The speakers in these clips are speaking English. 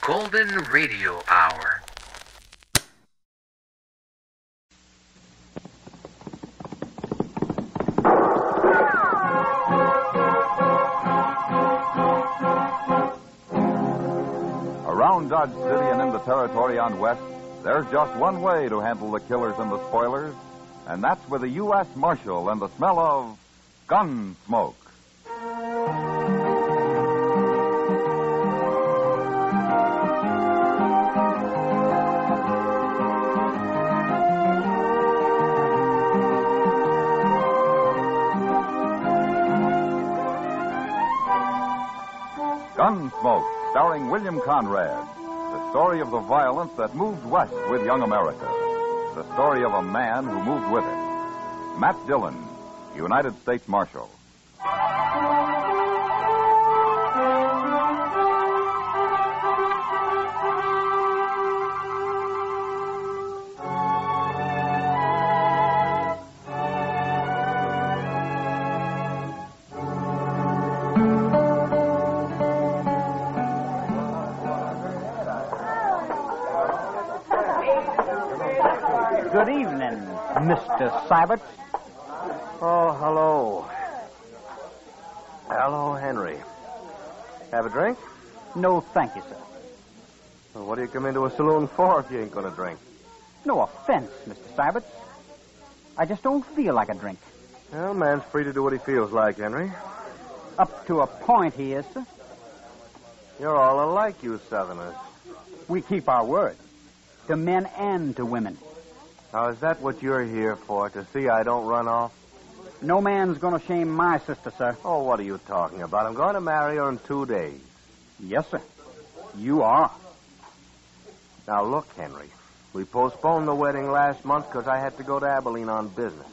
Golden Radio Hour. Around Dodge City and in the territory on West, there's just one way to handle the killers and the spoilers, and that's with a U.S. Marshal and the smell of Gunsmoke. Gunsmoke, starring William Conrad. The story of the violence that moved west with young America. The story of a man who moved with it. Matt Dillon, United States Marshal. Good evening, Mr. Sybert. Oh, hello. Hello, Henry. Have a drink? No, thank you, sir. Well, what do you come into a saloon for if you ain't going to drink? No offense, Mr. Sybert. I just don't feel like a drink. Well, man's free to do what he feels like, Henry. Up to a point he is, sir. You're all alike, you Southerners. We keep our word. To men and to women. Now, is that what you're here for, to see I don't run off? No man's going to shame my sister, sir. Oh, what are you talking about? I'm going to marry her in 2 days. Yes, sir. You are. Now, look, Henry. We postponed the wedding last month because I had to go to Abilene on business.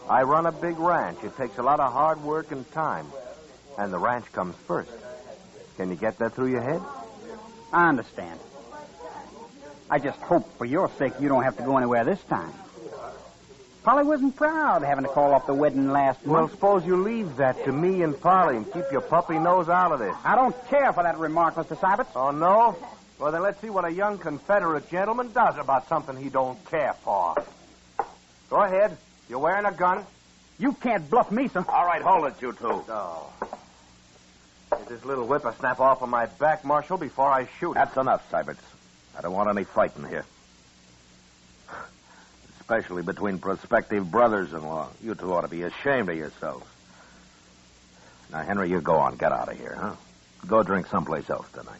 I run a big ranch. It takes a lot of hard work and time. And the ranch comes first. Can you get that through your head? I understand. I just hope for your sake you don't have to go anywhere this time. Polly wasn't proud having to call off the wedding last Well, month. suppose you leave that to me and Polly and keep your puppy nose out of this. I don't care for that remark, Mr. Sybert. Oh, no? Well, then let's see what a young Confederate gentleman does about something he don't care for. Go ahead. You're wearing a gun? You can't bluff me, sir. All right, hold it, you two. Oh. Get this little whippersnap off of my back, Marshal, before I shoot him. That's enough, Sybert. I don't want any fighting here. Especially between prospective brothers-in-law. You two ought to be ashamed of yourselves. Now, Henry, you go on. Get out of here, huh? Go drink someplace else tonight.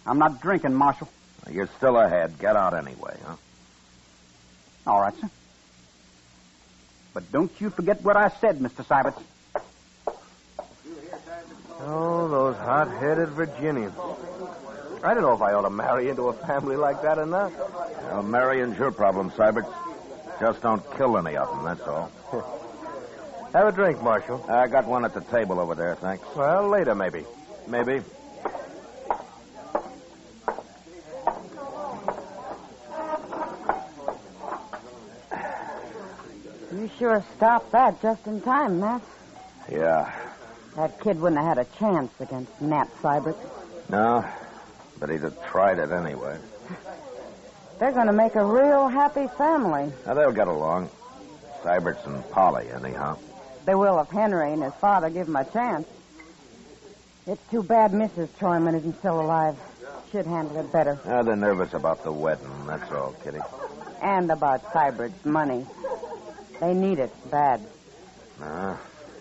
I'm not drinking, Marshal. You're still ahead. Get out anyway, huh? All right, sir. But don't you forget what I said, Mr. Sybert. Oh, those hot-headed Virginians. I don't know if I ought to marry into a family like that or not. Well, marrying's your problem, Sybert. Just don't kill any of them, that's all. Have a drink, Marshal. I got one at the table over there, thanks. Well, later, maybe. Maybe. You sure stopped that just in time, Matt. Yeah. That kid wouldn't have had a chance against Nat Sybert. No, but he'd have tried it anyway. They're going to make a real happy family. Now, they'll get along. Sybert's and Polly, anyhow. They will if Henry and his father give them a chance. It's too bad Mrs. Troyman isn't still alive. She'd handle it better. They're nervous about the wedding, that's all, Kitty. And about Sybert's money. They need it bad.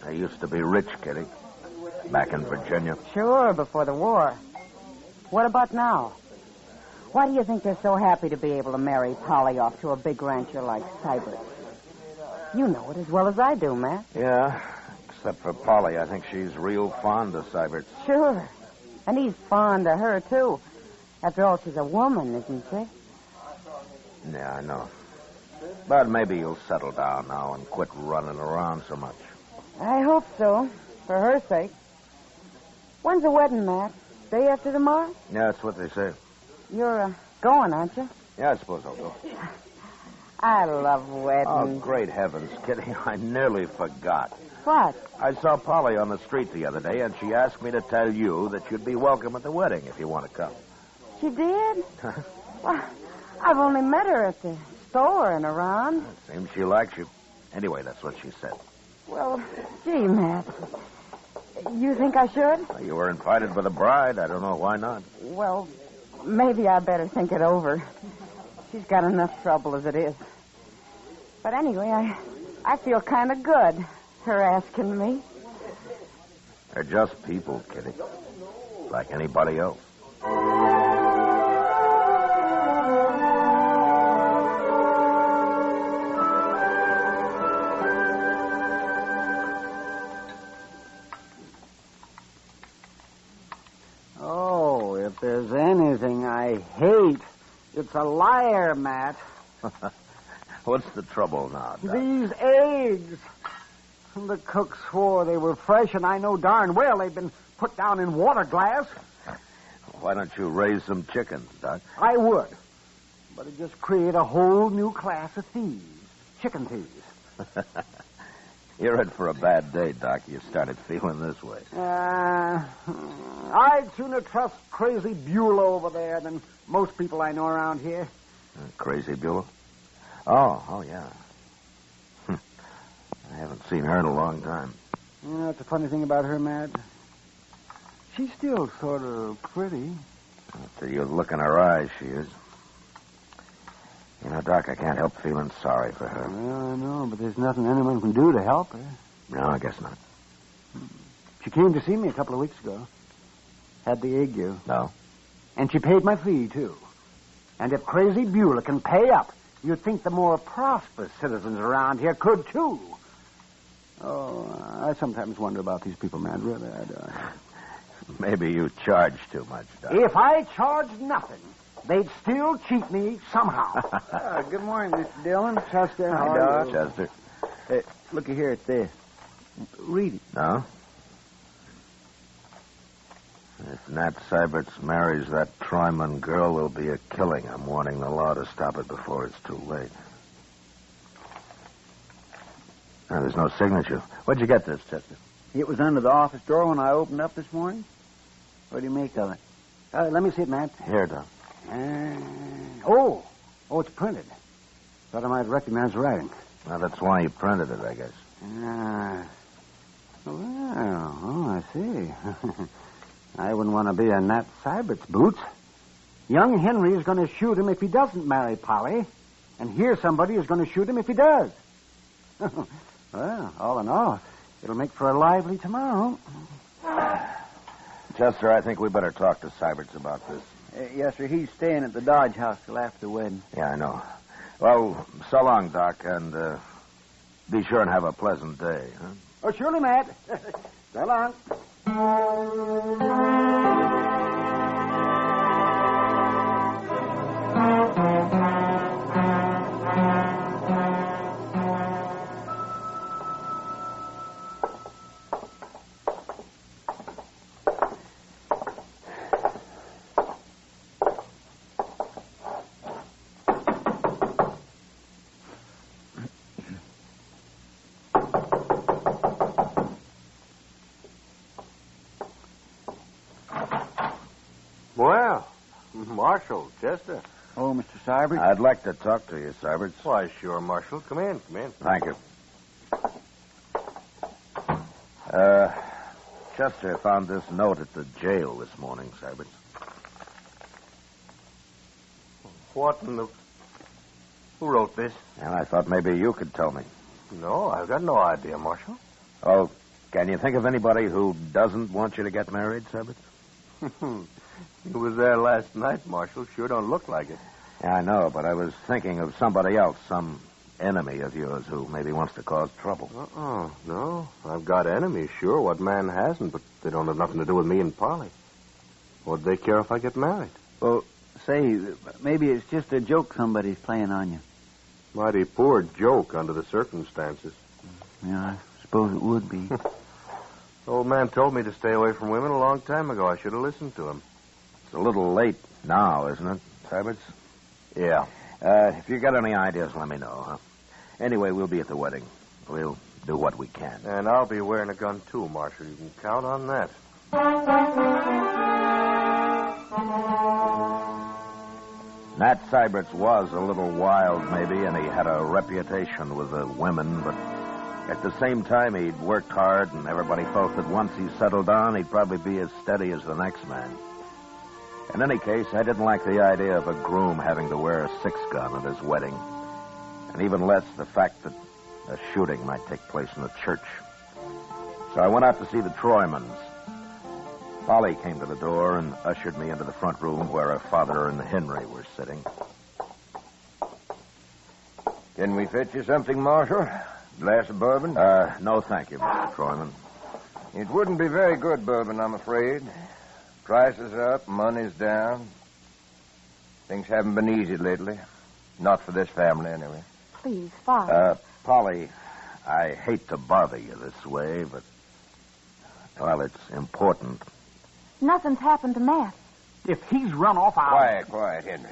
They used to be rich, Kitty. Back in Virginia. Sure, before the war. What about now? Why do you think they're so happy to be able to marry Polly off to a big rancher like Sybert? You know it as well as I do, Matt. Yeah, except for Polly. I think she's real fond of Sybert. Sure. And he's fond of her, too. After all, she's a woman, isn't she? Yeah, I know. But maybe you'll settle down now and quit running around so much. I hope so, for her sake. When's the wedding, Matt? Day after tomorrow? Yeah, that's what they say. You're going, aren't you? Yeah, I suppose I'll go. I love weddings. Oh, great heavens, Kitty. I nearly forgot. What? I saw Polly on the street the other day, and she asked me to tell you that you'd be welcome at the wedding if you want to come. She did? Well, I've only met her at the store and around. Seems she likes you. Anyway, that's what she said. Well, gee, Matt. You think I should? Well, you were invited by the bride. I don't know why not. Well, maybe I better think it over. She's got enough trouble as it is. But anyway, I feel kind of good, her asking me. They're just people, Kitty. Like anybody else. Oh, if there's anything I hate, it's a liar, Matt. What's the trouble now, Doc? These eggs. The cook swore they were fresh, and I know darn well they've been put down in water glass. Why don't you raise some chickens, Doc? I would. But it just create a whole new class of thieves. Chicken thieves. You're in for a bad day, Doc. You started feeling this way. I'd sooner trust Crazy Beulah over there than most people I know around here. Crazy Beulah? Oh, yeah. I haven't seen her in a long time. You know, that's the funny thing about her, Matt. She's still sort of pretty. Till you look in her eyes, she is. You know, Doc, I can't help feeling sorry for her. Well, I know, but there's nothing anyone can do to help her. No, I guess not. She came to see me a couple of weeks ago. Had the ague. No? And she paid my fee, too. And if Crazy Beulah can pay up, you'd think the more prosperous citizens around here could, too. Oh, I sometimes wonder about these people, man. Really, I do. Maybe you charge too much, Doc. If I charged nothing, they'd still cheat me somehow. Good morning, Mr. Dillon. Chester, Hi, how are Doc. you? Chester. Hey, looky here at this. Read it. No? If Nat Syberts marries that Tryman girl, there'll be a killing. I'm warning the law to stop it before it's too late. No, there's no signature. Where'd you get this, Chester? It was under the office door when I opened up this morning. What do you make of it? Let me see it, Matt. Here, Doc. Oh, it's printed. Thought I might recognize the writing. Well, that's why you printed it, I guess. I see. I wouldn't want to be in Nat Sybert's boots. Young Henry is going to shoot him if he doesn't marry Polly. And here somebody is going to shoot him if he does. Well, all in all, it'll make for a lively tomorrow. Chester, I think we better talk to Syberts about this. Yes, sir. He's staying at the Dodge House till after the wedding. Yeah, I know. Well, so long, Doc, and be sure and have a pleasant day, huh? Oh, surely, Matt. So long. Well, Marshal, Chester. Oh, Mr. Syberts. I'd like to talk to you, Syberts. Why, sure, Marshal. Come in. Thank you. Chester found this note at the jail this morning, Syberts. What in the... Who wrote this? And I thought maybe you could tell me. No, I've got no idea, Marshal. Oh, can you think of anybody who doesn't want you to get married, Syberts? You was there last night, Marshal. Sure don't look like it. Yeah, I know, but I was thinking of somebody else, some enemy of yours who maybe wants to cause trouble. No. I've got enemies, sure. What man hasn't? But they don't have nothing to do with me and Polly. What'd they care if I get married? Well, say, maybe it's just a joke somebody's playing on you. Mighty poor joke under the circumstances. Yeah, I suppose it would be. Old man told me to stay away from women a long time ago. I should have listened to him. It's a little late now, isn't it, Syberts? Yeah. If you got any ideas, let me know, huh? Anyway, we'll be at the wedding. We'll do what we can. And I'll be wearing a gun, too, Marshal. You can count on that. Nat Syberts was a little wild, maybe, and he had a reputation with the women, but at the same time, he'd worked hard, and everybody felt that once he settled down, he'd probably be as steady as the next man. In any case, I didn't like the idea of a groom having to wear a six-gun at his wedding, and even less the fact that a shooting might take place in the church. So I went out to see the Troymans. Polly came to the door and ushered me into the front room where her father and Henry were sitting. Can we fetch you something, Marshal? Glass of bourbon? No, thank you, Mr. Troyman. It wouldn't be very good bourbon, I'm afraid. Prices are up, money's down. Things haven't been easy lately. Not for this family, anyway. Please, Father. Polly, I hate to bother you this way, but, well, it's important. Nothing's happened to Matt. If he's run off, I'll... Quiet, Henry.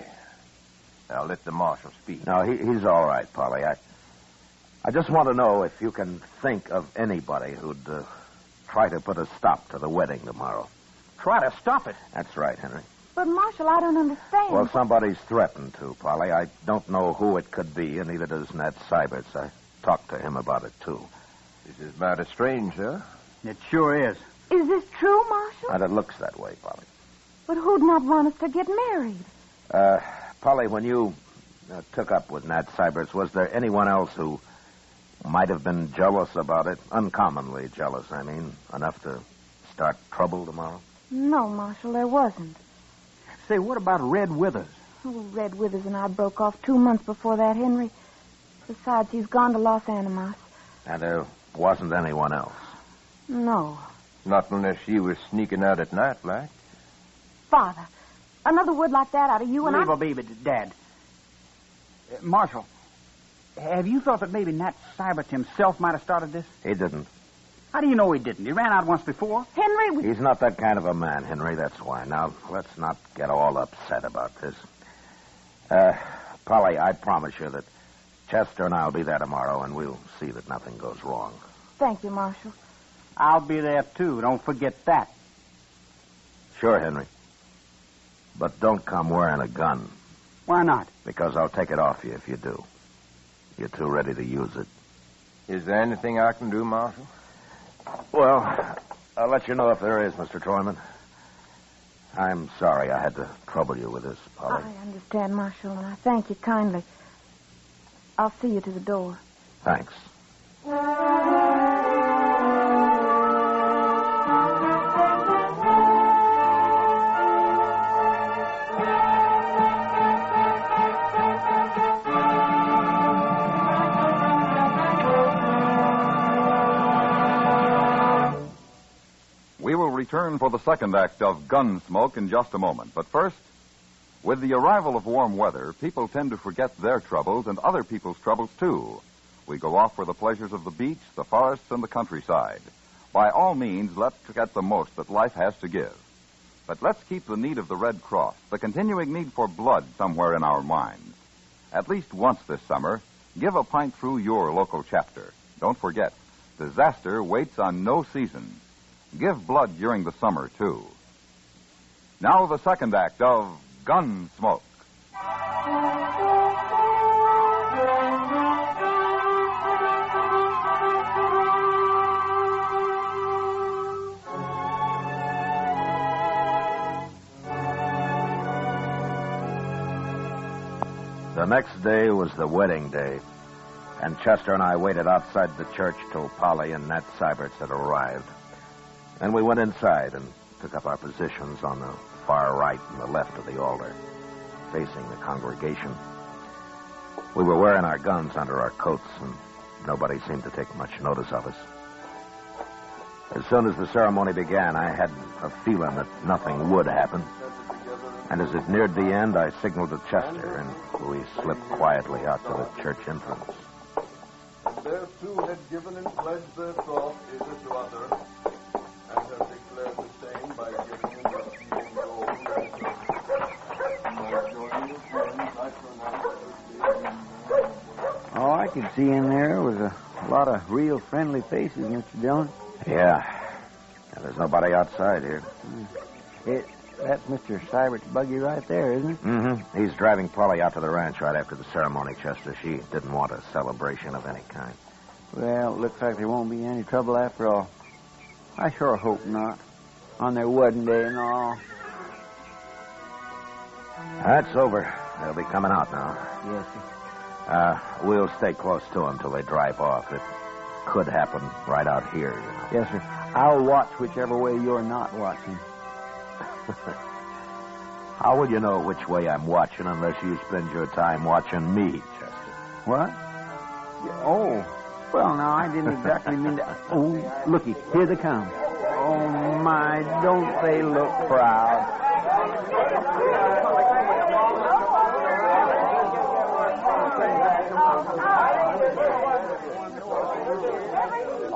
I'll let the Marshal speak. No, he's all right, Polly. I just want to know if you can think of anybody who'd try to put a stop to the wedding tomorrow. Try to stop it. That's right, Henry. But, Marshal, I don't understand. Well, somebody's threatened to, Polly. I don't know who it could be, and neither does Nat Syberts. I talked to him about it, too. This is mighty strange, sir. It sure is. Is this true, Marshal? And it looks that way, Polly. But who'd not want us to get married? Polly, when you took up with Nat Syberts, was there anyone else who might have been jealous about it? Uncommonly jealous, I mean. Enough to start trouble tomorrow? No, Marshal, there wasn't. Say, what about Red Withers? Oh, Red Withers and I broke off 2 months before that, Henry. Besides, he's gone to Los Animas. And there wasn't anyone else? No. Not unless she was sneaking out at night, like. Father, another word like that out of you and Leave a baby, Dad. Marshal, have you thought that maybe Nat Syberts himself might have started this? He didn't. How do you know he didn't? He ran out once before. Henry, He's not that kind of a man, Henry, that's why. Now, let's not get all upset about this. Polly, I promise you that Chester and I'll be there tomorrow, and we'll see that nothing goes wrong. Thank you, Marshal. I'll be there, too. Don't forget that. Sure, Henry. But don't come wearing a gun. Why not? Because I'll take it off you if you do. You're too ready to use it. Is there anything I can do, Marshal? Well, I'll let you know if there is, Mr. Troyman. I'm sorry I had to trouble you with this, Polly. I understand, Marshal, and I thank you kindly. I'll see you to the door. Thanks. We will return for the second act of Gunsmoke in just a moment. But first, with the arrival of warm weather, people tend to forget their troubles and other people's troubles, too. We go off for the pleasures of the beach, the forests, and the countryside. By all means, let's get the most that life has to give. But let's keep the need of the Red Cross, the continuing need for blood, somewhere in our minds. At least once this summer, give a pint through your local chapter. Don't forget, disaster waits on no season. Give blood during the summer, too. Now the second act of Gunsmoke. The next day was the wedding day, and Chester and I waited outside the church till Polly and Nat Syberts had arrived. Then we went inside and took up our positions on the far right and the left of the altar, facing the congregation. We were wearing our guns under our coats, and nobody seemed to take much notice of us. As soon as the ceremony began, I had a feeling that nothing would happen. And as it neared the end, I signaled to Chester, and we slipped quietly out to the church entrance. And there two had given and pledged their troth either to other, and have declared the same by giving in the healing gold and joining with friends, I pronounce All I could see in there was a lot of real friendly faces, Mr. Dillon. Yeah. There's nobody outside here. That's Mr. Sybert's buggy right there, isn't it? Mm-hmm. He's driving Polly out to the ranch right after the ceremony, Chester. She didn't want a celebration of any kind. Well, it looks like there won't be any trouble after all. I sure hope not. On their wedding day and all. That's over. They'll be coming out now. Yes, sir. We'll stay close to them till they drive off. It could happen right out here, you know. Yes, sir. I'll watch whichever way you're not watching. How will you know which way I'm watching unless you spend your time watching me, Chester? What? Oh. Well, now, I didn't exactly mean to... Oh, looky. Here they come. Oh, my, don't they look proud.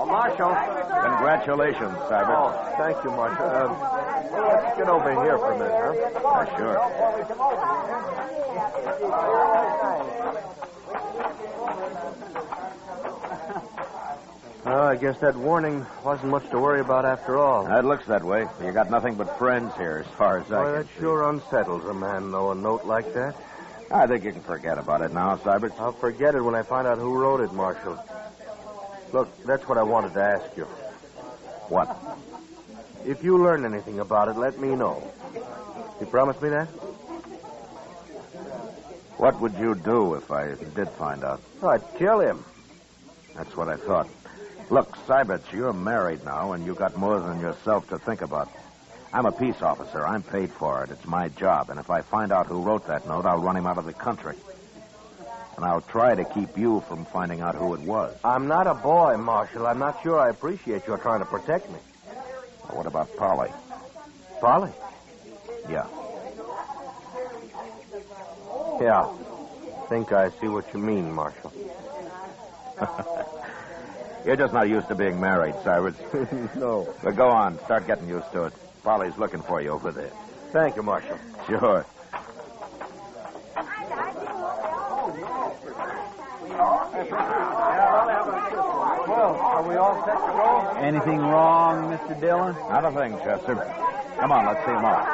Marshal. Congratulations, Cybert. Oh, thank you, Marshal. Let's get over here for a minute, huh? Sure. I guess that warning wasn't much to worry about after all. It looks that way. You got nothing but friends here, as far as I can That see. sure unsettles a man, though, a note like that. I think you can forget about it now, Cybert. I'll forget it when I find out who wrote it, Marshal. Look, that's what I wanted to ask you. What? If you learn anything about it, let me know. You promise me that? What would you do if I did find out? Oh, I'd kill him. That's what I thought. Look, Cybert, you're married now, and you got more than yourself to think about. I'm a peace officer. I'm paid for it. It's my job. And if I find out who wrote that note, I'll run him out of the country. And I'll try to keep you from finding out who it was. I'm not a boy, Marshal. I'm not sure I appreciate your trying to protect me. Well, what about Polly? Polly? Yeah. Yeah. Think I see what you mean, Marshal. You're just not used to being married, Cyrus. No. But go on. Start getting used to it. Polly's looking for you over there. Thank you, Marshal. Sure. Well, are we all set to go? Anything wrong, Mr. Dillon? Not a thing, Chester. Come on, let's see him off.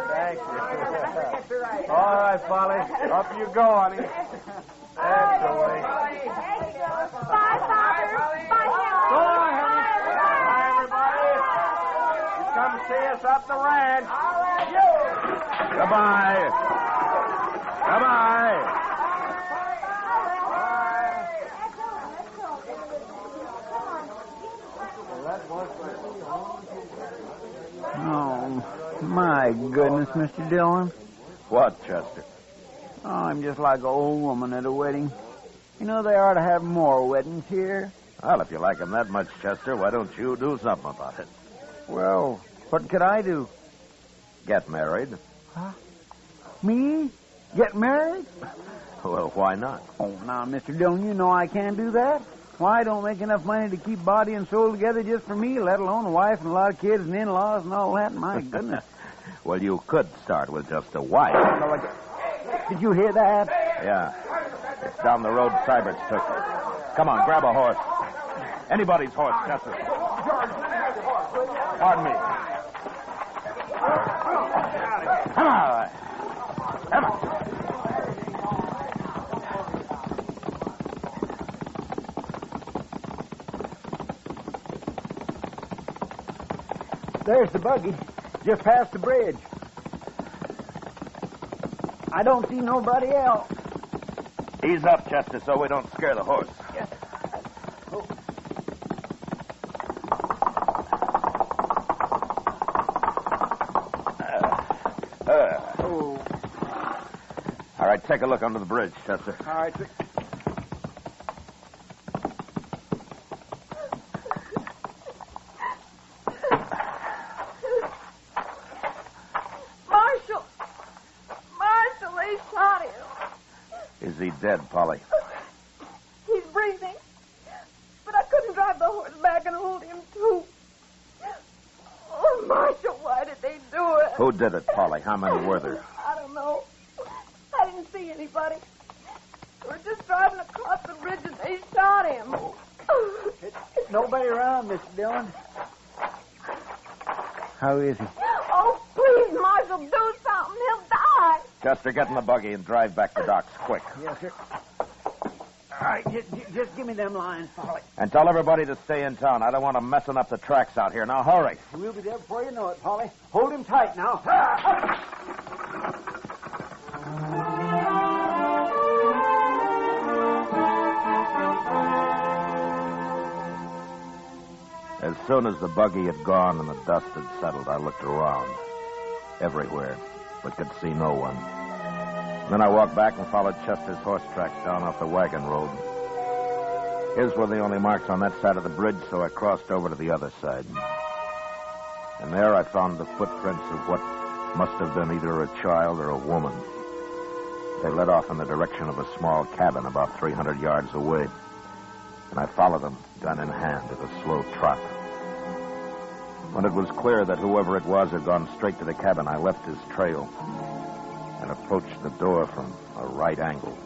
Thank you. All right, Polly. Up you go, honey. That's the way. Bye, Father. Bye, So long, honey. Bye, everybody. You come see us up the ranch. Goodbye. Goodbye. Oh, my goodness, Mr. Dillon. What, Chester? Oh, I'm just like an old woman at a wedding. You know, they ought to have more weddings here. Well, if you like him that much, Chester, why don't you do something about it? Well, what could I do? Get married. Huh? Me? Get married? Well, why not? Oh, now, Mr. Dillon, you know I can't do that. Why, I don't make enough money to keep body and soul together just for me, let alone a wife and a lot of kids and in-laws and all that. My goodness. Well, you could start with just a wife. Did you hear that? Yeah. It's down the road Cyberts took. Come on, grab a horse. Anybody's horse, Chester. Pardon me. Come on. Come on. There's the buggy. Just past the bridge. I don't see nobody else. Ease up, Chester, so we don't scare the horse. Yes. All right, take a look under the bridge, Chester. All right. Is he dead, Polly? He's breathing. But I couldn't drive the horse back and hold him, too. Oh, Marshal, why did they do it? Who did it, Polly? How many were there? I don't know. I didn't see anybody. We were just driving across the bridge and they shot him. Nobody around, Mr. Dillon. How is he? Marshal, do something. He'll die. Chester, get in the buggy and drive back to docks, quick. Yes, sir. All right, just give me them lines, Polly. And tell everybody to stay in town. I don't want them messing up the tracks out here. Now, hurry. We'll be there before you know it, Polly. Hold him tight now. As soon as the buggy had gone and the dust had settled, I looked around. Everywhere, but could see no one. Then I walked back and followed Chester's horse tracks down off the wagon road. His were the only marks on that side of the bridge, so I crossed over to the other side. And there I found the footprints of what must have been either a child or a woman. They led off in the direction of a small cabin about 300 yards away. And I followed them, gun in hand, at a slow trot. When it was clear that whoever it was had gone straight to the cabin, I left his trail and approached the door from a right angle.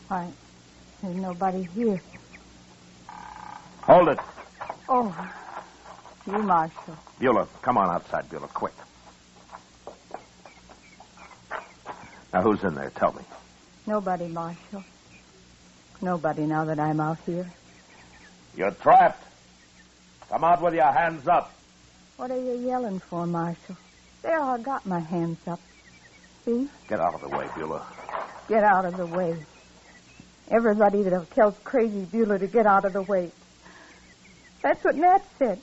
Why, there's nobody here. Hold it. Oh, you, Marshal. Beulah, come on outside, Beulah, quick. Now, who's in there? Tell me. Nobody, Marshal. Nobody now that I'm out here. You're trapped. Come out with your hands up. What are you yelling for, Marshal? There, I got my hands up. See? Get out of the way, Beulah. Get out of the way. Everybody that tells crazy Beulah to get out of the way. That's what Nat said.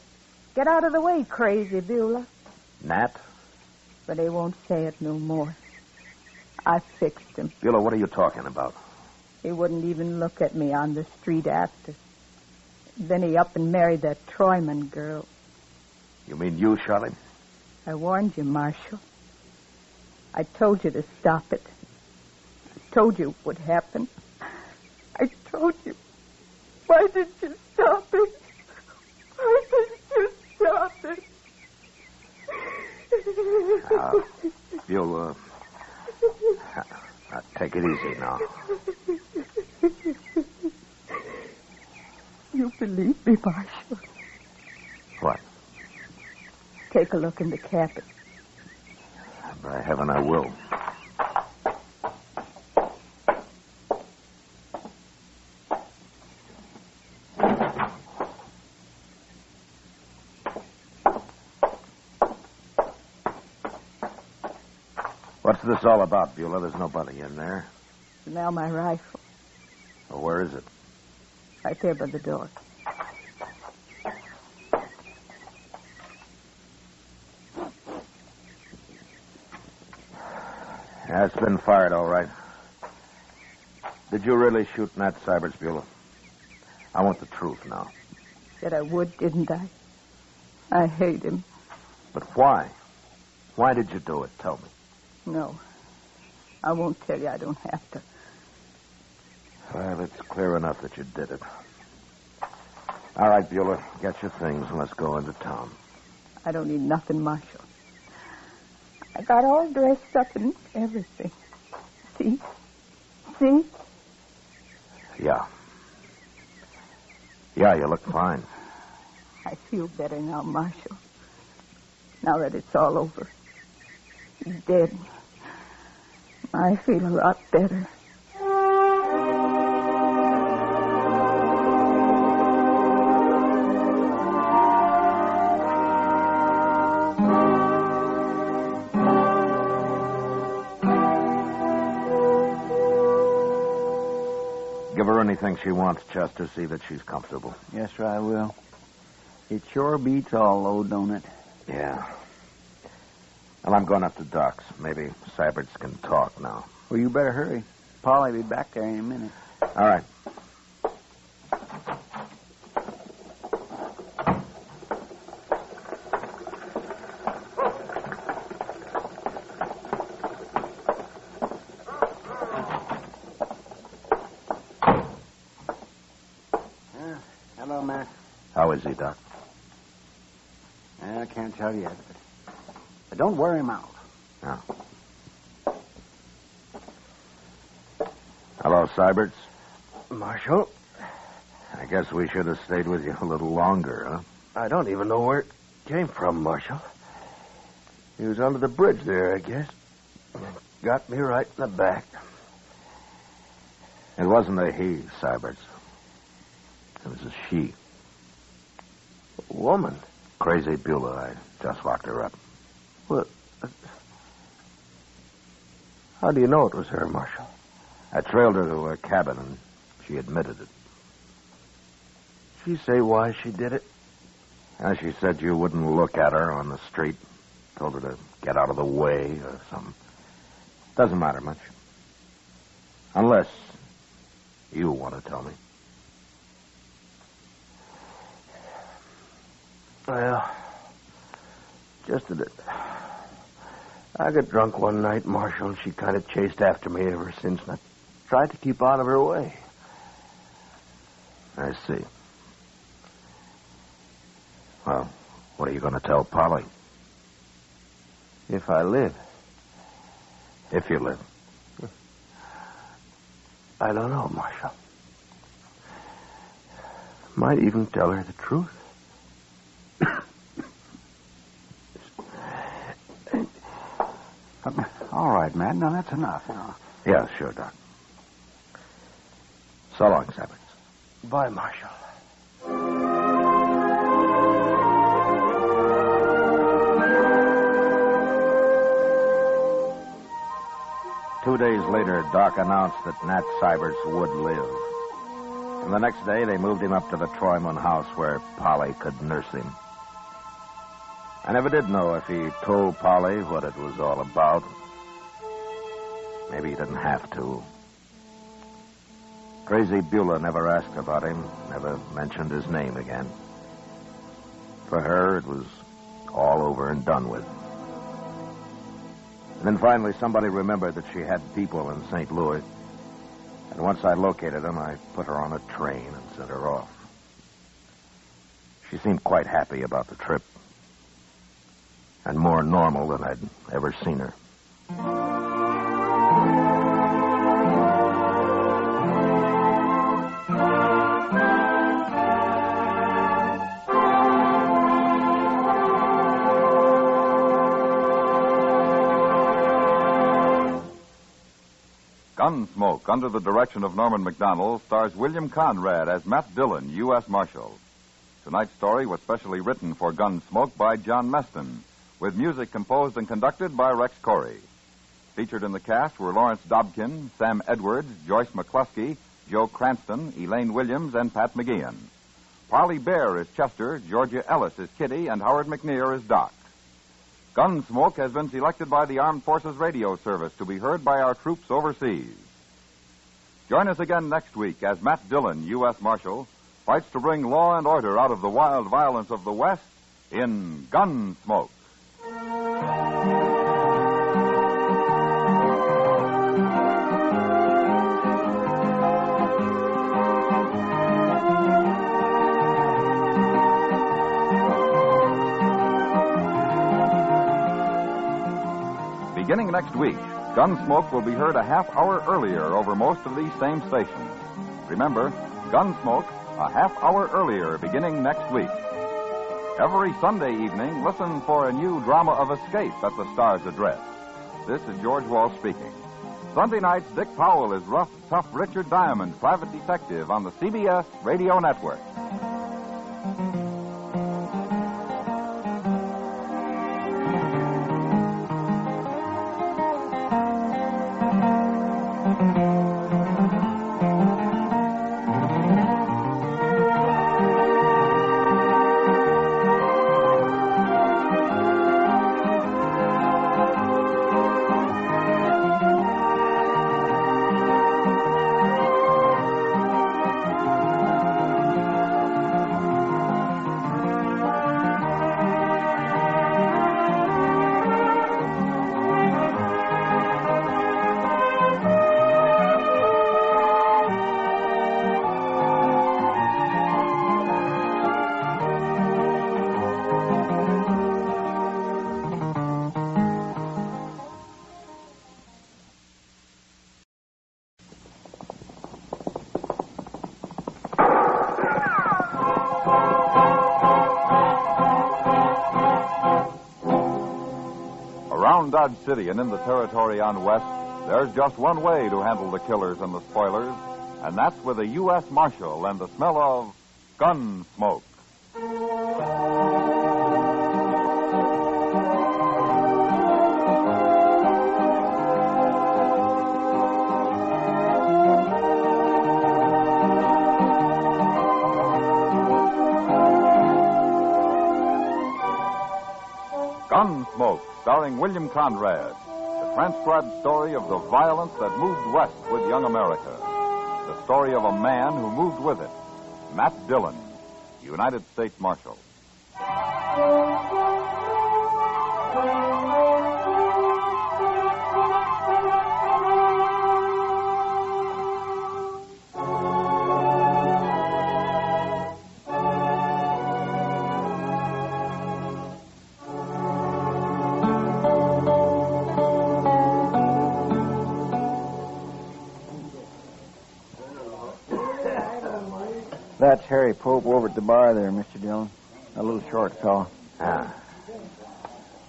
Get out of the way, crazy Beulah. Nat? But they won't say it no more. I fixed him. Beulah, what are you talking about? He wouldn't even look at me on the street after. Then he up and married that Troyman girl. You mean you shot him? I warned you, Marshal. I told you to stop it. I told you what would happen. I told you. Why didn't you stop it? Why didn't you stop it? Beulah, take it easy now. You believe me, Marshal? What? Take a look in the cabin. By heaven, I will. What's this all about, Beulah? There's nobody in there. Now my rifle. Well, where is it? Right there by the door. Yeah, it's been fired, all right. Did you really shoot Nat Syberts, Beulah? I want the truth now. Said I would, didn't I? I hate him. But why? Why did you do it? Tell me. No. I won't tell you. I don't have to. Well, it's clear enough that you did it. All right, Beulah, get your things and let's go into town. I don't need nothing, Marshal. I got all dressed up and everything. See? See? Yeah. Yeah, you look fine. I feel better now, Marshal. Now that it's all over. He's dead. I feel a lot better. Give her anything she wants, Chester. See that she's comfortable. Yes, sir, I will. It sure beats all, though, don't it? Yeah. Well, I'm going up to docks. Maybe Syberts can talk now. Well, you better hurry. Polly will be back there in a minute. All right. Hello, Matt. How is he, Doc? I can't tell yet, but Don't wear him out. No. Hello, Syberts. Marshal, I guess we should have stayed with you a little longer, huh? I don't even know where it came from, Marshal. He was under the bridge there, I guess. Got me right in the back. It wasn't a he, Syberts. It was a she. A woman? Crazy Beulah. I just locked her up. Well, how do you know it was her, Marshal? I trailed her to her cabin, and she admitted it. Did she say why she did it? She said you wouldn't look at her on the street. Told her to get out of the way or something. Doesn't matter much. Unless you want to tell me. Well, just that I got drunk one night, Marshal, and she kind of chased after me ever since, and I tried to keep out of her way. I see. Well, what are you going to tell Polly? If I live. If you live. I don't know, Marshal. Might even tell her the truth. All right, Matt. Now, that's enough. Yeah, sure, Doc. So long, Syberts. Bye, Marshal. 2 days later, Doc announced that Nat Syberts would live. And the next day, they moved him up to the Troyman house where Polly could nurse him. I never did know if he told Polly what it was all about. Maybe he didn't have to. Crazy Beulah never asked about him, never mentioned his name again. For her, it was all over and done with. And then finally, somebody remembered that she had people in St. Louis. And once I located them, I put her on a train and sent her off. She seemed quite happy about the trip. And more normal than I'd ever seen her. Gunsmoke, under the direction of Norman McDonald, stars William Conrad as Matt Dillon, U.S. Marshal. Tonight's story was specially written for Gunsmoke by John Meston, with music composed and conducted by Rex Corey. Featured in the cast were Lawrence Dobkin, Sam Edwards, Joyce McCluskey, Joe Cranston, Elaine Williams, and Pat McGeehan. Parley Bear is Chester, Georgia Ellis is Kitty, and Howard McNear is Doc. Gunsmoke has been selected by the Armed Forces Radio Service to be heard by our troops overseas. Join us again next week as Matt Dillon, U.S. Marshal, fights to bring law and order out of the wild violence of the West in Gunsmoke. Beginning next week, Gunsmoke will be heard a half hour earlier over most of these same stations. Remember, Gunsmoke, a half hour earlier beginning next week. Every Sunday evening, listen for a new drama of escape at the Star's address. This is George Walsh speaking. Sunday nights, Dick Powell is rough, tough Richard Diamond, private detective on the CBS Radio Network. Dodge City and in the territory on west, there's just one way to handle the killers and the spoilers, and that's with a U.S. Marshal and the smell of Gunsmoke. Gunsmoke, starring William Conrad. The transcribed story of the violence that moved west with young America. The story of a man who moved with it. Matt Dillon, United States Marshal. That's Harry Pope over at the bar there, Mr. Dillon. A little short fellow. Ah.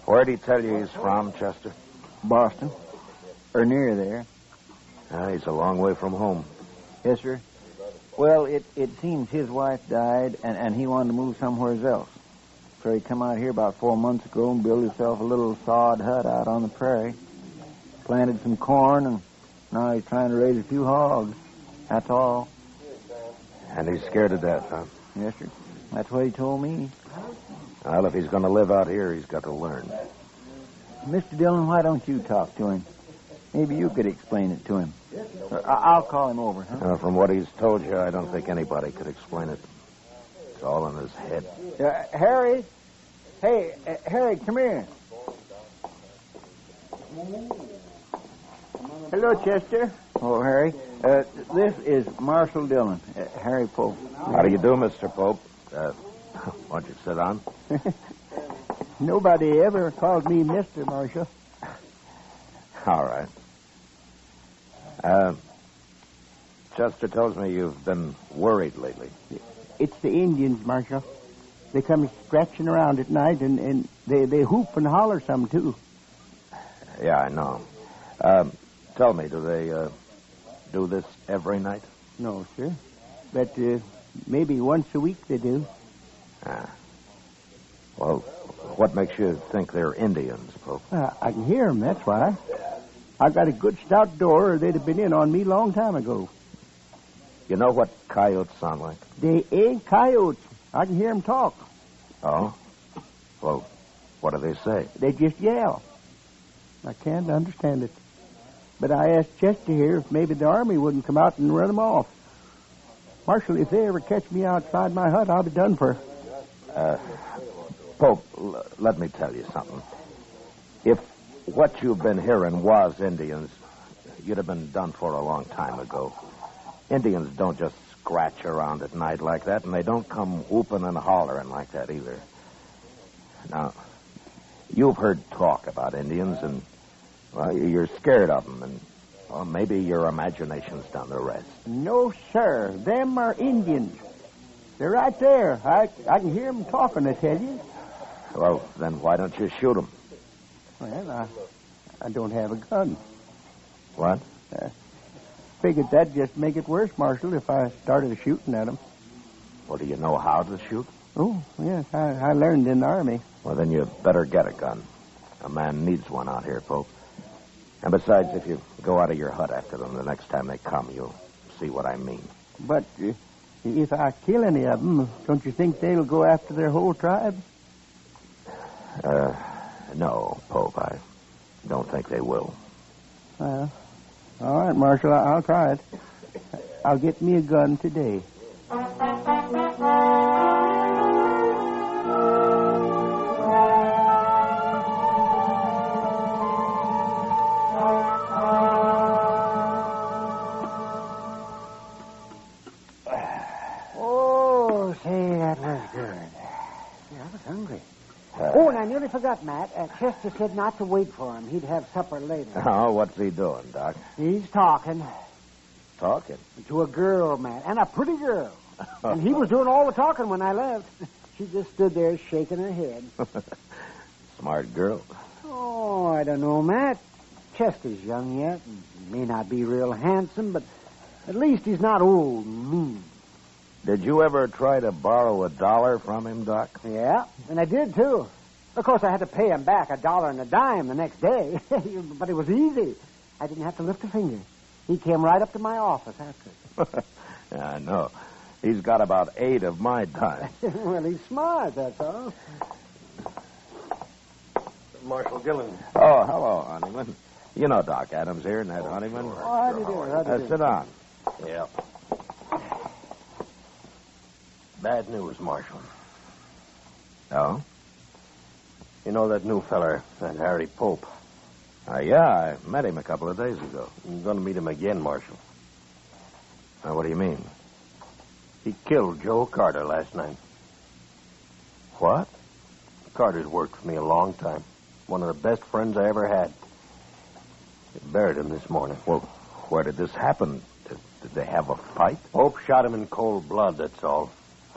Where'd he tell you he's from, Chester? Boston. Or near there. He's a long way from home. Yes, sir. Well, it seems his wife died, and he wanted to move somewhere else. So he come out here about 4 months ago and built himself a little sod hut out on the prairie. Planted some corn, and now he's trying to raise a few hogs. That's all. And he's scared to death, huh? Yes, sir. That's what he told me. Well, if he's going to live out here, he's got to learn. Mr. Dillon, why don't you talk to him? Maybe you could explain it to him. I'll call him over, huh? From what he's told you, I don't think anybody could explain it. It's all in his head. Harry? Hey, Harry, come here. Hello, Chester. Oh, Harry. This is Marshal Dillon, Harry Pope. How do you do, Mr. Pope? Why don't you sit down? Nobody ever called me Mr. Marshal. All right. Chester tells me you've been worried lately. It's the Indians, Marshal. They come scratching around at night, and they hoop and holler some, too. Yeah, I know. Tell me, do they do this every night? No, sir. But maybe once a week they do. Well, what makes you think they're Indians, Pope? I can hear them, that's why. I got a good stout door, or they'd have been in on me long time ago. You know what coyotes sound like? They ain't coyotes. I can hear them talk. Oh? Well, what do they say? They just yell. I can't understand it. But I asked Chester here if maybe the army wouldn't come out and run them off. Marshal, if they ever catch me outside my hut, I'll be done for. Pope, let me tell you something. If what you've been hearing was Indians, you'd have been done for a long time ago. Indians don't just scratch around at night like that, and they don't come whooping and hollering like that either. Now, you've heard talk about Indians, and, well, you're scared of them, and well, maybe your imagination's done the rest. No, sir. Them are Indians. They're right there. I can hear them talking, I tell you. Well, then why don't you shoot them? Well, I don't have a gun. What? Figured that'd just make it worse, Marshal, if I started shooting at them. Well, do you know how to shoot? Oh, yes, I learned in the Army. Well, then you better get a gun. A man needs one out here, Pope. And besides, if you go out of your hut after them the next time they come, you'll see what I mean. But if I kill any of them, don't you think they'll go after their whole tribe? No, Pope, I don't think they will. Well, all right, Marshal, I'll try it. I'll get me a gun today. Oh, say, that was good. Yeah, I was hungry. Oh, and I nearly forgot, Matt. Chester said not to wait for him. He'd have supper later. Oh, what's he doing, Doc? He's talking. Talking? To a girl, Matt, and a pretty girl. And he was doing all the talking when I left. She just stood there shaking her head. Smart girl. Oh, I don't know, Matt. Chester's young yet. He may not be real handsome, but at least he's not old and mean. Did you ever try to borrow $1 from him, Doc? Yeah, and I did, too. Of course, I had to pay him back $1 and a dime the next day. But it was easy. I didn't have to lift a finger. He came right up to my office after. Yeah, I know. He's got about 8 of my time. Well, he's smart, that's all. Marshal Dillon. Oh, hello, Honeyman. You know Doc Adams here, Ned Honeyman. Oh, how do you do? How do you do? Sit down. Yeah. Bad news, Marshal. Oh? You know that new feller, that Harry Pope? Yeah, I met him a couple of days ago. I'm going to meet him again, Marshal. What do you mean? He killed Joe Carter last night. What? Carter's worked for me a long time. One of the best friends I ever had. They buried him this morning. Well, where did this happen? Did they have a fight? Pope shot him in cold blood, that's all.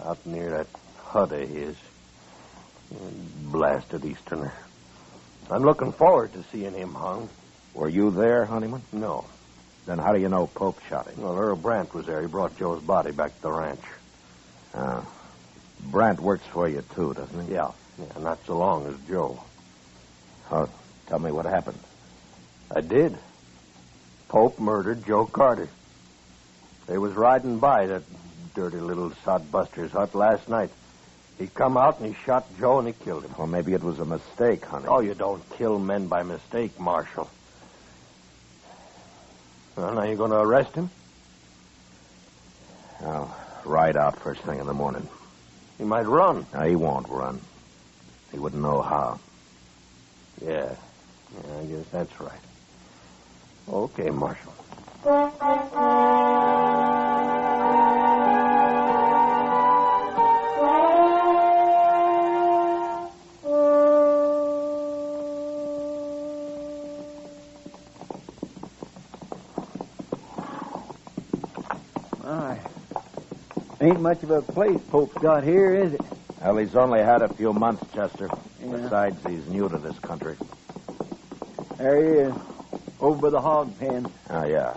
Out near that hut of his. Blasted Easterner. I'm looking forward to seeing him hung. Were you there, Honeyman? No. Then how do you know Pope shot him? Well, Earl Brandt was there. He brought Joe's body back to the ranch. Brandt works for you, too, doesn't he? Yeah, not so long as Joe. Oh, tell me what happened. I did. Pope murdered Joe Carter. They was riding by that dirty little sodbuster's hut last night. He come out and he shot Joe and he killed him. Well, maybe it was a mistake, honey. Oh, you don't kill men by mistake, Marshal. Well, now you going to arrest him? I'll ride out first thing in the morning. He might run. No, he won't run. He wouldn't know how. Yeah, I guess that's right. Okay, Marshal. Ain't much of a place Pope's got here, is it? Well, he's only had a few months, Chester. Yeah. Besides, he's new to this country. There he is, over by the hog pen. Oh, yeah.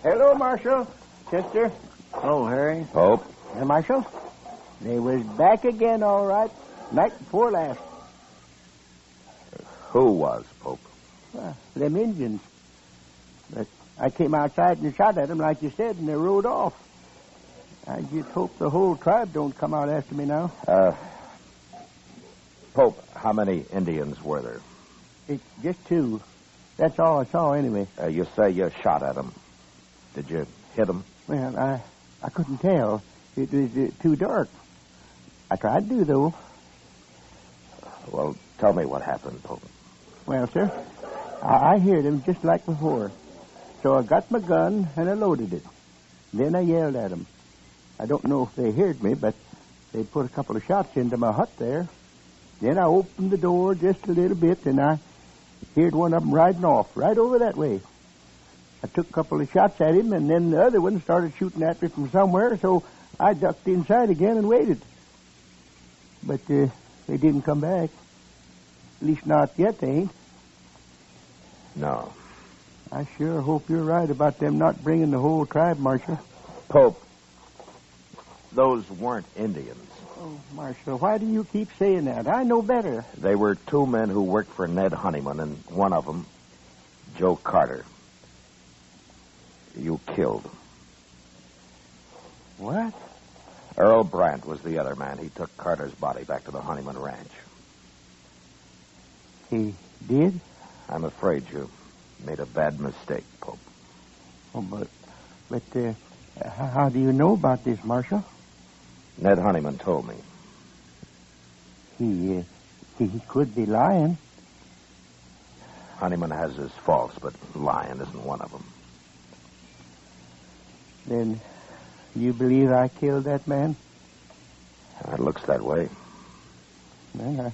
Hello, Marshal. Chester. Hello, Harry. Pope? Marshal? They was back again, all right. Night before last. Who was, Pope? Them Indians. But I came outside and shot at them, like you said, and they rode off. I just hope the whole tribe don't come out after me now. Pope, how many Indians were there? It's just 2. That's all I saw, anyway. You say you shot at them. Did you hit them? Well, I couldn't tell. It was too dark. I tried to, though. Well, tell me what happened, Pope. Well, sir, I heard him just like before. So I got my gun and I loaded it. Then I yelled at them. I don't know if they heard me, but they put a couple of shots into my hut there. Then I opened the door just a little bit, and I heard one of them riding off right over that way. I took a couple of shots at him, and then the other one started shooting at me from somewhere, so I ducked inside again and waited. But they didn't come back. At least not yet, they ain't. No. I sure hope you're right about them not bringing the whole tribe, Marshal. Pope, those weren't Indians. Oh, Marshal, why do you keep saying that? I know better. They were 2 men who worked for Ned Honeyman, and one of them, Joe Carter. You killed. What? Earl Brandt was the other man. He took Carter's body back to the Honeyman Ranch. He did? I'm afraid you made a bad mistake, Pope. Oh, but how do you know about this, Marshal? Ned Honeyman told me. He could be lying. Honeyman has his faults, but lying isn't one of them. Then you believe I killed that man? It looks that way. Well,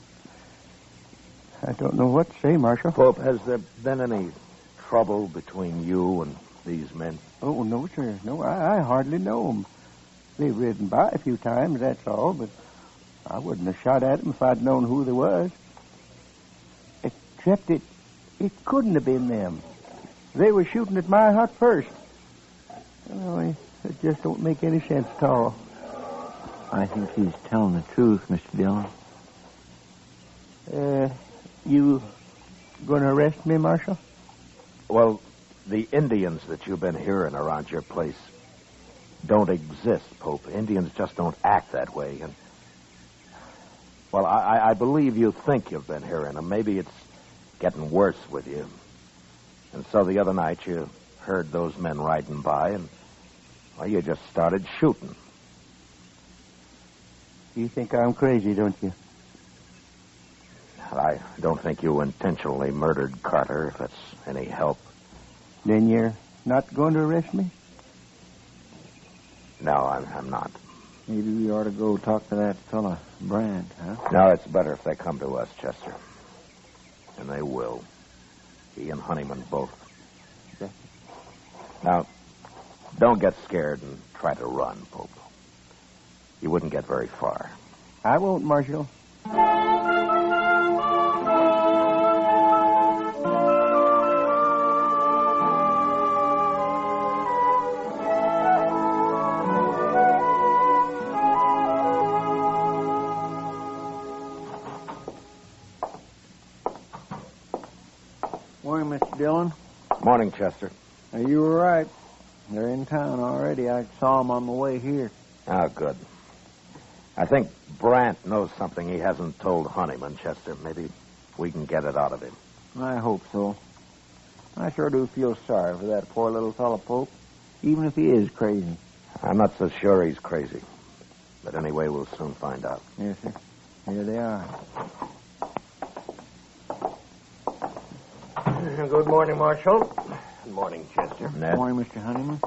I don't know what to say, Marshal. Pope, has there been any trouble between you and these men? Oh, no, sir. No, I hardly know them. They've ridden by a few times, that's all, but I wouldn't have shot at them if I'd known who they was. Except it couldn't have been them. They were shooting at my hut first. Oh, it just don't make any sense at all. I think he's telling the truth, Mr. Dillon. You going to arrest me, Marshal? Well, the Indians that you've been hearing around your place don't exist, Pope. Indians just don't act that way. And, well, I believe you think you've been hearing them. Maybe it's getting worse with you. And so the other night you heard those men riding by and, well, you just started shooting. You think I'm crazy, don't you? I don't think you intentionally murdered Carter, if that's any help. Then you're not going to arrest me? No, I'm not. Maybe we ought to go talk to that fella, Brand, huh? No, it's better if they come to us, Chester. And they will. He and Honeyman both. Okay. Now, don't get scared and try to run, Pope. You wouldn't get very far. I won't, Marshal. Morning, Mr. Dillon. Morning, Chester. You were right. They're in town already. I saw them on the way here. Oh, good. I think Brant knows something he hasn't told Honeyman, Chester. Maybe we can get it out of him. I hope so. I sure do feel sorry for that poor little fellow, Pope, even if he is crazy. I'm not so sure he's crazy. But anyway, we'll soon find out. Yes, sir. Here they are. Good morning, Marshal. Good morning, Chester. Ned? Morning, Mr. Honeyman.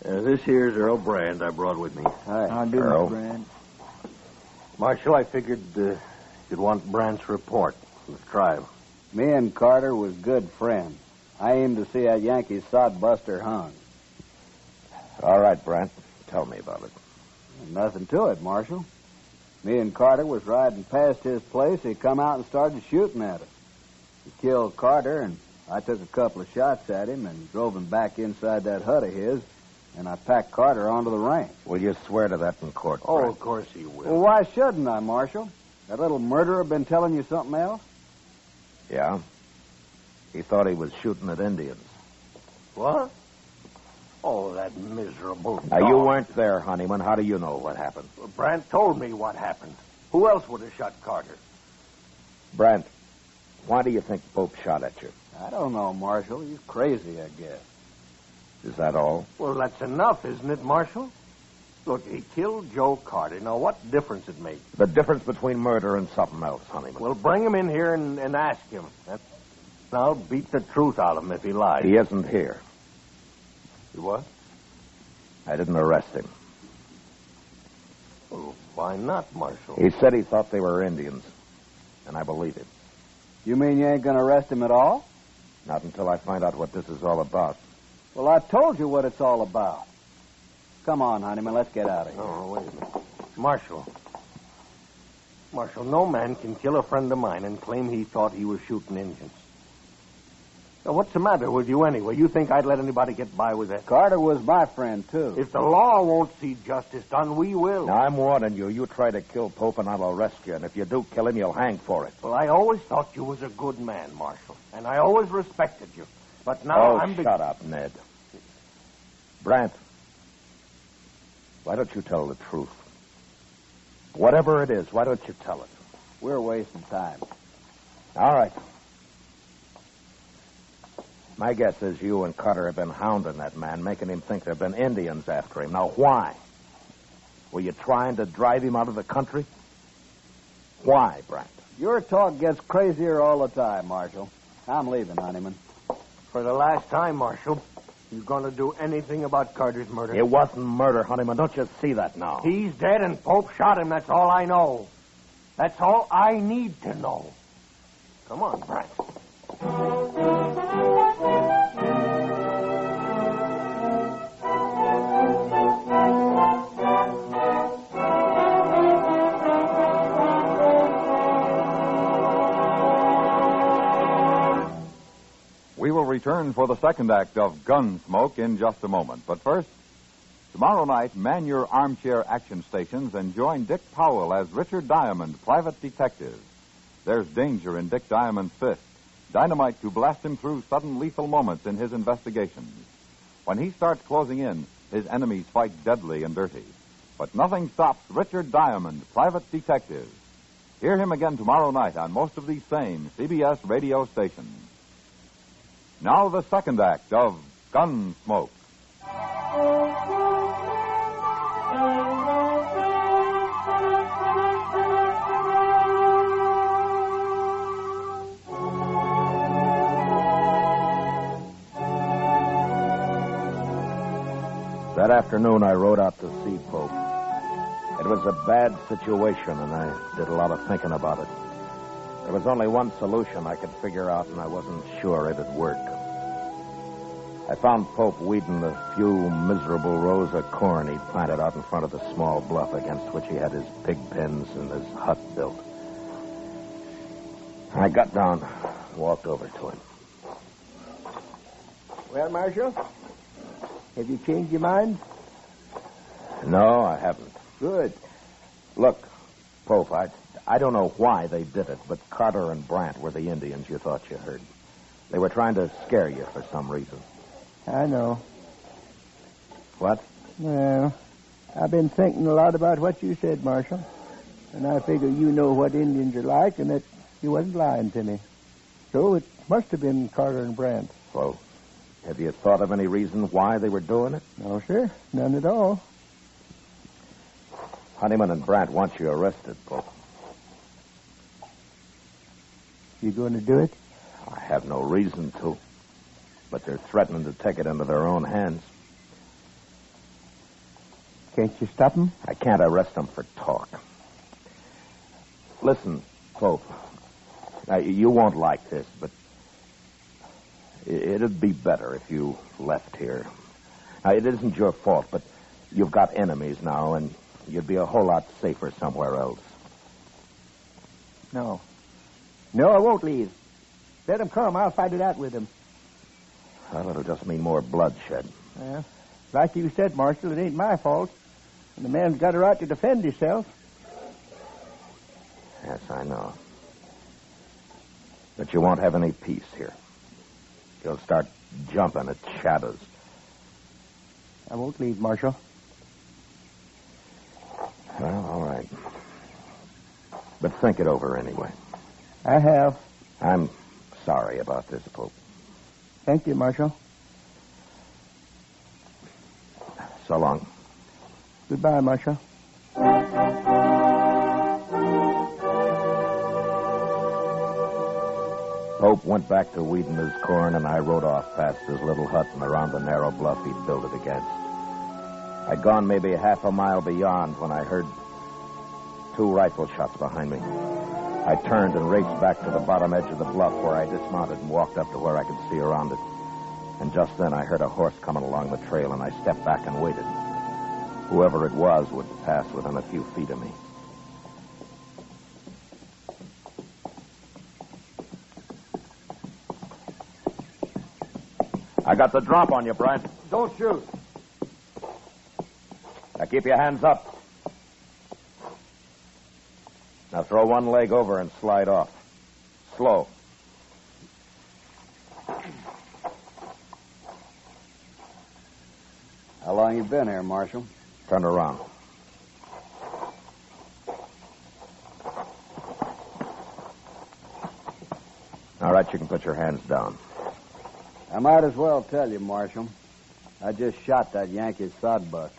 This here's Earl Brand I brought with me. Hi. How do, Earl. Mr. Brand? Marshal, I figured you'd want Brandt's report from the tribe. Me and Carter was good friends. I aimed to see that Yankee sodbuster hung. All right, Brant. Tell me about it. Nothing to it, Marshal. Me and Carter was riding past his place. He come out and started shooting at us. He killed Carter, and I took a couple of shots at him and drove him back inside that hut of his, and I packed Carter onto the ranch. Will you swear to that in court, Oh, Brant? of course he will. Well, why shouldn't I, Marshal? That little murderer been telling you something else? Yeah? He thought he was shooting at Indians. What? Oh, that miserable dog. Now, you weren't there, Honeyman. How do you know what happened? Brandt told me what happened. Who else would have shot Carter? Brant, why do you think Pope shot at you? I don't know, Marshal. He's crazy, I guess. Is that all? Well, that's enough, isn't it, Marshal? Look, he killed Joe Carter. Now, what difference it makes? The difference between murder and something else, Honeyman. Well, bring him in here and ask him. I'll beat the truth out of him if he lies. He isn't here. You what? I didn't arrest him. Well, why not, Marshal? He said he thought they were Indians, and I believe him. You mean you ain't going to arrest him at all? Not until I find out what this is all about. Well, I told you what it's all about. Come on, Honeyman, let's get out of here. Oh, wait a minute. Marshal, no man can kill a friend of mine and claim he thought he was shooting Indians. Now, what's the matter with you anyway? You think I'd let anybody get by with that? Carter was my friend, too. If the law won't see justice done, we will. Now, I'm warning you. You try to kill Pope, and I'll arrest you. And if you do kill him, you'll hang for it. Well, I always thought you was a good man, Marshal. And I always respected you. But now I'm... shut up, Ned. Brant, why don't you tell the truth? Whatever it is, why don't you tell it? We're wasting time. All right. My guess is you and Carter have been hounding that man, making him think there have been Indians after him. Now, why? Were you trying to drive him out of the country? Why, Brant? Your talk gets crazier all the time, Marshal. I'm leaving, Honeyman. For the last time, Marshal, You going to do anything about Carter's murder? It wasn't murder, Honeyman. Don't you see that now? He's dead and Pope shot him. That's all I know. That's all I need to know. Come on, Brent. We will return for the second act of Gunsmoke in just a moment. But first, tomorrow night, man your armchair action stations and join Dick Powell as Richard Diamond, private detective. There's danger in Dick Diamond's fist, dynamite to blast him through sudden lethal moments in his investigations. When he starts closing in, his enemies fight deadly and dirty. But nothing stops Richard Diamond, private detective. Hear him again tomorrow night on most of these same CBS radio stations. Now the second act of Gunsmoke. That afternoon, I rode out to see Pope. It was a bad situation, and I did a lot of thinking about it. There was only one solution I could figure out, and I wasn't sure it'd work. I found Pope weeding the few miserable rows of corn he'd planted out in front of the small bluff against which he had his pig pens and his hut built. I got down, walked over to him. Well, Marshal, have you changed your mind? No, I haven't. Good. Look, Pope, I don't know why they did it, but Carter and Brandt were the Indians you thought you heard. They were trying to scare you for some reason. I know. What? Well, I've been thinking a lot about what you said, Marshal. And I figure you know what Indians are like and that you wasn't lying to me. So it must have been Carter and Brandt. Well, have you thought of any reason why they were doing it? No, sir. None at all. Honeyman and Brandt want you arrested, Pope. You going to do it? I have no reason to. But they're threatening to take it into their own hands. Can't you stop them? I can't arrest them for talk. Listen, Pope. Now, you won't like this, but it'd be better if you left here. Now, it isn't your fault, but you've got enemies now, and you'd be a whole lot safer somewhere else. No. No, I won't leave. Let them come. I'll fight it out with them. Well, it'll just mean more bloodshed. Well, like you said, Marshal, it ain't my fault. And the man's got a right to defend himself. Yes, I know. But you won't have any peace here. You'll start jumping at shadows. I won't leave, Marshal. Well, all right. But think it over anyway. I have. I'm sorry about this, Pope. Thank you, Marshal. So long. Goodbye, Marshal. Pope went back to weeding his corn, and I rode off past his little hut and around the narrow bluff he'd built it against. I'd gone maybe half a mile beyond when I heard 2 rifle shots behind me. I turned and raced back to the bottom edge of the bluff where I dismounted and walked up to where I could see around it. And just then I heard a horse coming along the trail, and I stepped back and waited. Whoever it was would pass within a few feet of me. I got the drop on you, Brent. Don't shoot. Now keep your hands up. Now throw one leg over and slide off. Slow. How long you been here, Marshal? Turn around. All right, you can put your hands down. I might as well tell you, Marshal. I just shot that Yankee sodbuster.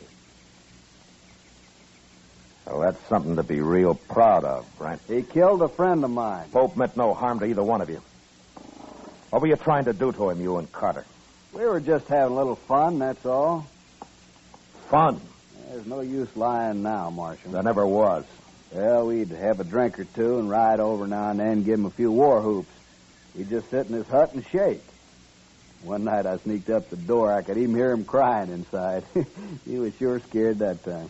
Well, that's something to be real proud of, Brent. He killed a friend of mine. Pope meant no harm to either one of you. What were you trying to do to him, you and Carter? We were just having a little fun, that's all. Fun? There's no use lying now, Marshal. There never was. Well, we'd have a drink or two and ride over now and then, give him a few war whoops. He'd just sit in his hut and shake. One night I sneaked up the door. I could even hear him crying inside. He was sure scared that time.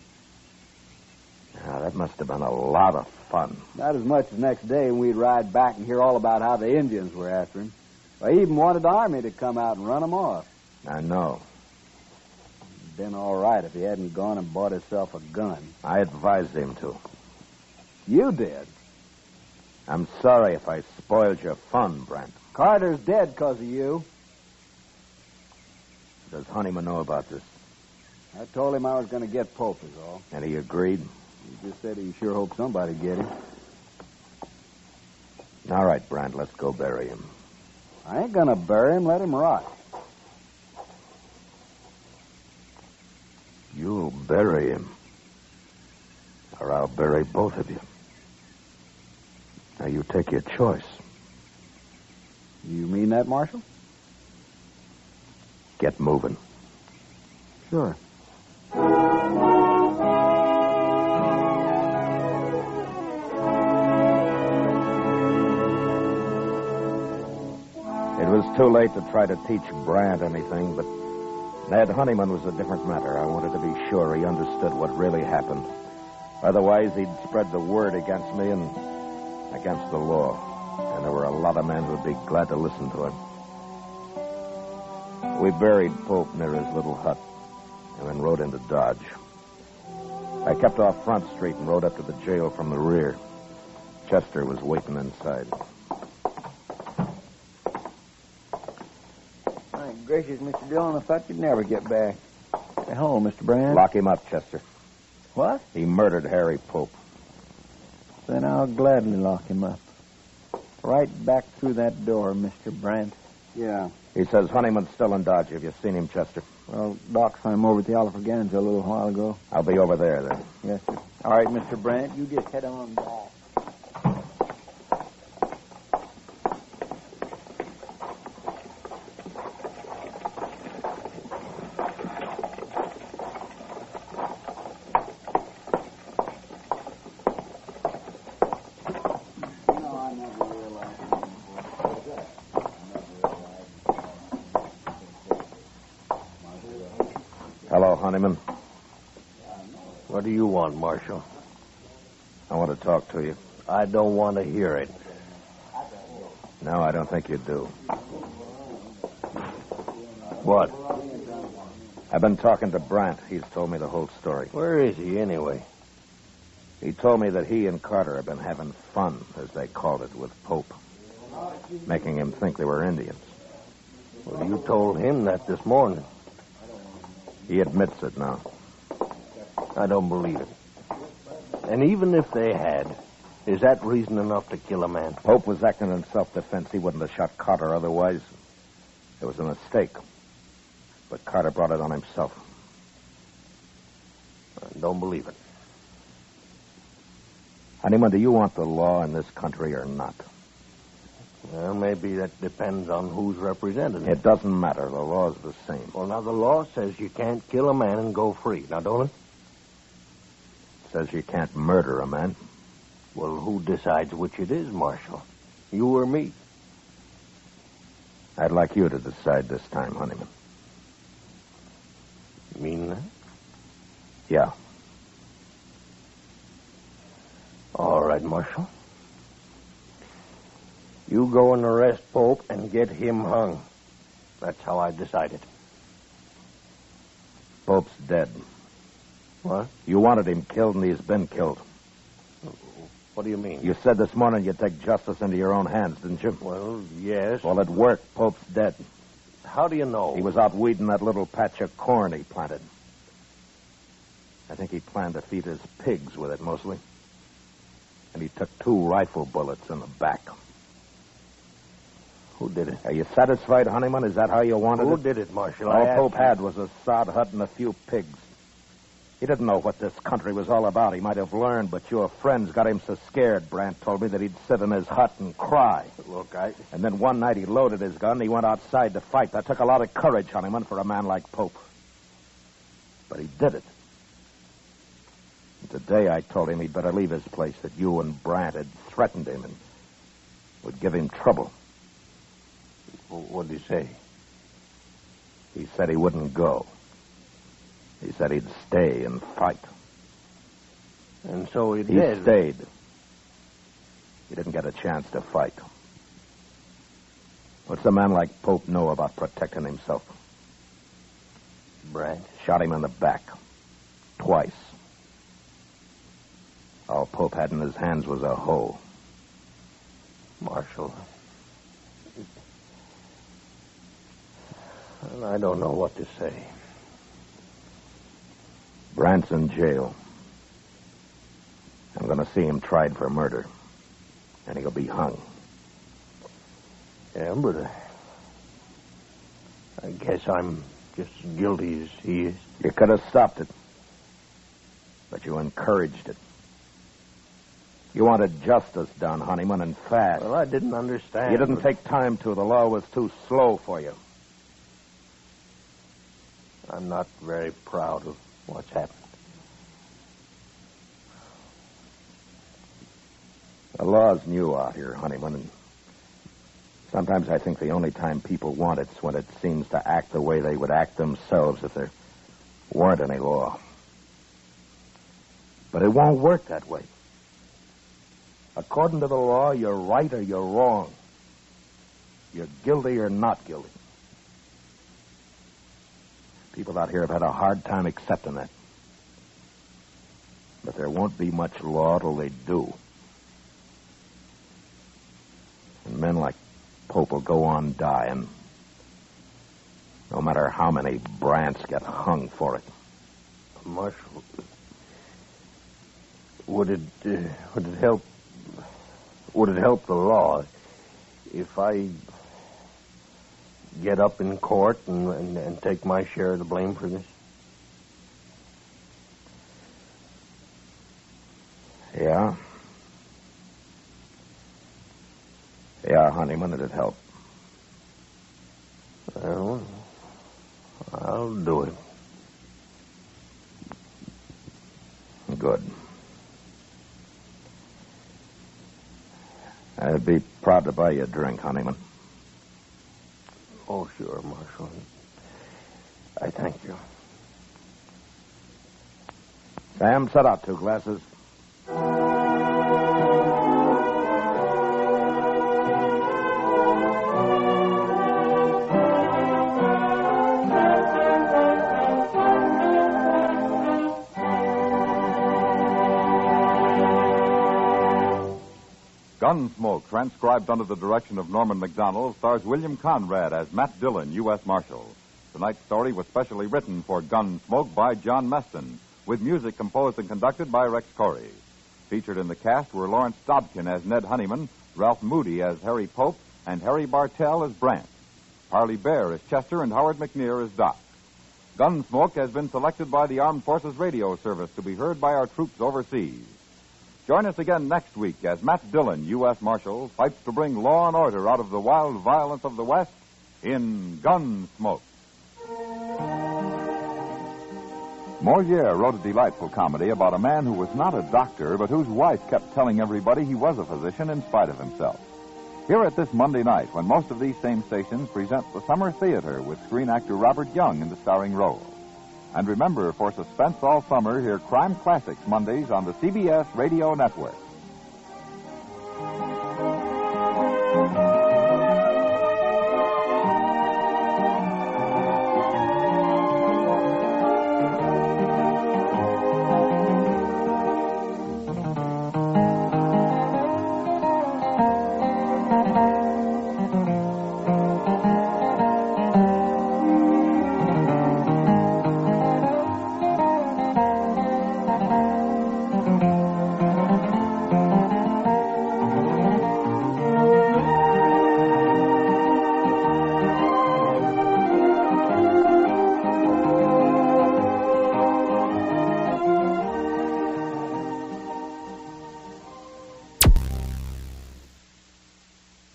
Yeah, that must have been a lot of fun. Not as much as next day when we'd ride back and hear all about how the Indians were after him. I even wanted the army to come out and run him off. I know. It'd been all right if he hadn't gone and bought himself a gun. I advised him to. You did? I'm sorry if I spoiled your fun, Brent. Carter's dead because of you. Does Honeyman know about this? I told him I was going to get Pope, is all. And he agreed? He just said he sure hoped somebody'd get him. All right, Brent, let's go bury him. I ain't going to bury him. Let him rot. You'll bury him. Or I'll bury both of you. Now, you take your choice. You mean that, Marshal? Get moving. Sure. It was too late to try to teach Brant anything, but Ned Honeyman was a different matter. I wanted to be sure he understood what really happened. Otherwise, he'd spread the word against me and against the law. And there were a lot of men who'd be glad to listen to him. We buried Pope near his little hut and then rode into Dodge. I kept off Front Street and rode up to the jail from the rear. Chester was waiting inside. My gracious, Mr. Dillon, I thought you'd never get back. Hello, Mr. Brand. Lock him up, Chester. What? He murdered Harry Pope. Then I'll gladly lock him up. Right back through that door, Mr. Brandt. Yeah. He says Honeyman's still in Dodge. Have you seen him, Chester? Well, Doc saw him over at the Alfreganza a little while ago. I'll be over there, then. Yes, sir. All right, Mr. Brandt, you just head on back. Hello, Honeyman. What do you want, Marshal? I want to talk to you. I don't want to hear it. No, I don't think you do. What? I've been talking to Brant. He's told me the whole story. Where is he, anyway? He told me that he and Carter have been having fun, as they called it, with Pope. Making him think they were Indians. Well, you told him that this morning. He admits it now. I don't believe it. And even if they had, is that reason enough to kill a man? Pope was acting in self-defense. He wouldn't have shot Carter otherwise. It was a mistake. But Carter brought it on himself. I don't believe it. Honeyman, do you want the law in this country or not? Well, maybe that depends on who's represented. It doesn't matter. The law's the same. Well, now, the law says you can't kill a man and go free. Now, don't it? Says you can't murder a man. Well, who decides which it is, Marshal? You or me? I'd like you to decide this time, Honeyman. You mean that? Yeah. All right, Marshal. You go and arrest Pope and get him hung. That's how I decided. Pope's dead. What? You wanted him killed, and he's been killed. What do you mean? You said this morning you'd take justice into your own hands, didn't you? Well, yes. Well, it worked. Pope's dead. How do you know? He was out weeding that little patch of corn he planted. I think he planned to feed his pigs with it, mostly. And he took 2 rifle bullets in the back. Who did it? Are you satisfied, Honeyman? Is that how you wanted Who it? did it, Marshal? All Pope had was a sod hut and a few pigs. He didn't know what this country was all about. He might have learned, but your friends got him so scared, Brant told me, that he'd sit in his hut and cry. Look, And then one night he loaded his gun and he went outside to fight. That took a lot of courage, Honeyman, for a man like Pope. But he did it. And today I told him he'd better leave his place, that you and Brant had threatened him and would give him trouble. What'd he say? He said he wouldn't go. He said he'd stay and fight. And so he He did. stayed. He didn't get a chance to fight. What's a man like Pope know about protecting himself? Brant? Shot him in the back. Twice. All Pope had in his hands was a hoe. Marshal. Well, I don't know what to say. Brant's in jail. I'm going to see him tried for murder. And he'll be hung. Yeah, but I guess I'm just as guilty as he is. You could have stopped it. But you encouraged it. You wanted justice done, Honeyman, and fast. Well, I didn't understand. You didn't take time to. The law was too slow for you. I'm not very proud of what's happened. The law's new out here, Honeyman, and sometimes I think the only time people want it's when it seems to act the way they would act themselves if there weren't any law. But it won't work that way. According to the law, you're right or you're wrong. You're guilty or not guilty. People out here have had a hard time accepting that. But there won't be much law till they do. And men like Pope will go on dying, no matter how many Brants get hung for it. Marshal, would it help? Would it help the law if I get up in court and take my share of the blame for this? Yeah. Yeah, Honeyman, it'd help. Well, I'll do it. Good. I'd be proud to buy you a drink, Honeyman. Oh, sure, Marshal. I thank you. Sam, set out 2 glasses. Gunsmoke, transcribed under the direction of Norman MacDonald, stars William Conrad as Matt Dillon, U.S. Marshal. Tonight's story was specially written for Gunsmoke by John Meston, with music composed and conducted by Rex Corey. Featured in the cast were Lawrence Dobkin as Ned Honeyman, Ralph Moody as Harry Pope, and Harry Bartell as Brant. Harley Bear as Chester, and Howard McNear as Doc. Gunsmoke has been selected by the Armed Forces Radio Service to be heard by our troops overseas. Join us again next week as Matt Dillon, U.S. Marshal, fights to bring law and order out of the wild violence of the West in Gunsmoke. Moliere wrote a delightful comedy about a man who was not a doctor, but whose wife kept telling everybody he was a physician in spite of himself. Hear it this Monday night when most of these same stations present the Summer Theater with screen actor Robert Young in the starring role. And remember, for suspense all summer, hear Crime Classics Mondays on the CBS Radio Network.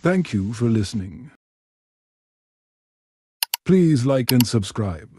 Thank you for listening. Please like and subscribe.